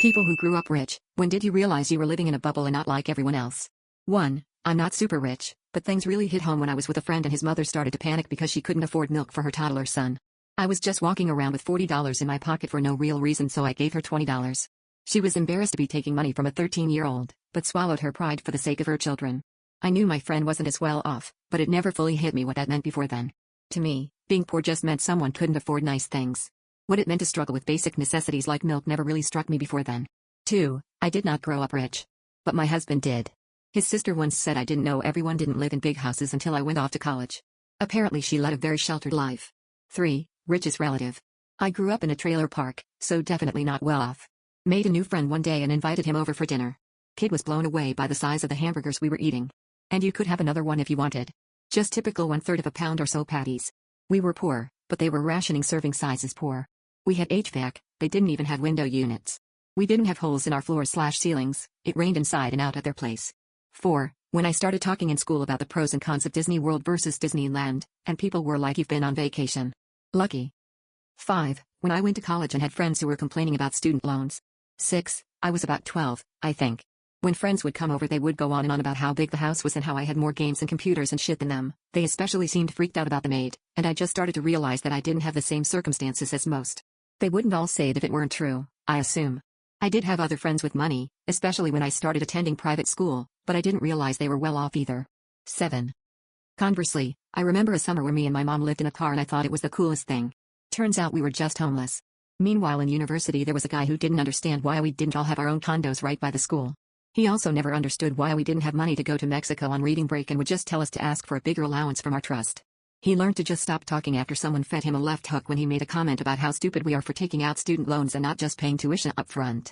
People who grew up rich, when did you realize you were living in a bubble and not like everyone else? 1. I'm not super rich, but things really hit home when I was with a friend and his mother started to panic because she couldn't afford milk for her toddler son. I was just walking around with $40 in my pocket for no real reason, so I gave her $20. She was embarrassed to be taking money from a 13-year-old, but swallowed her pride for the sake of her children. I knew my friend wasn't as well off, but it never fully hit me what that meant before then. To me, being poor just meant someone couldn't afford nice things. What it meant to struggle with basic necessities like milk never really struck me before then. 2. I did not grow up rich. But my husband did. His sister once said I didn't know everyone didn't live in big houses until I went off to college. Apparently she led a very sheltered life. 3. Rich is relative. I grew up in a trailer park, so definitely not well off. Made a new friend one day and invited him over for dinner. Kid was blown away by the size of the hamburgers we were eating. And you could have another one if you wanted. Just typical 1/3 of a pound or so patties. We were poor, but they were rationing serving sizes poor. We had HVAC, they didn't even have window units. We didn't have holes in our floors/ceilings, it rained inside and out at their place. 4. When I started talking in school about the pros and cons of Disney World versus Disneyland, and people were like, you've been on vacation. Lucky. 5. When I went to college and had friends who were complaining about student loans. 6. I was about 12, I think. When friends would come over they would go on and on about how big the house was and how I had more games and computers and shit than them. They especially seemed freaked out about the maid, and I just started to realize that I didn't have the same circumstances as most. They wouldn't all say it if it weren't true, I assume. I did have other friends with money, especially when I started attending private school, but I didn't realize they were well off either. 7. Conversely, I remember a summer where me and my mom lived in a car and I thought it was the coolest thing. Turns out we were just homeless. Meanwhile in university there was a guy who didn't understand why we didn't all have our own condos right by the school. He also never understood why we didn't have money to go to Mexico on reading break and would just tell us to ask for a bigger allowance from our trust. He learned to just stop talking after someone fed him a left hook when he made a comment about how stupid we are for taking out student loans and not just paying tuition up front.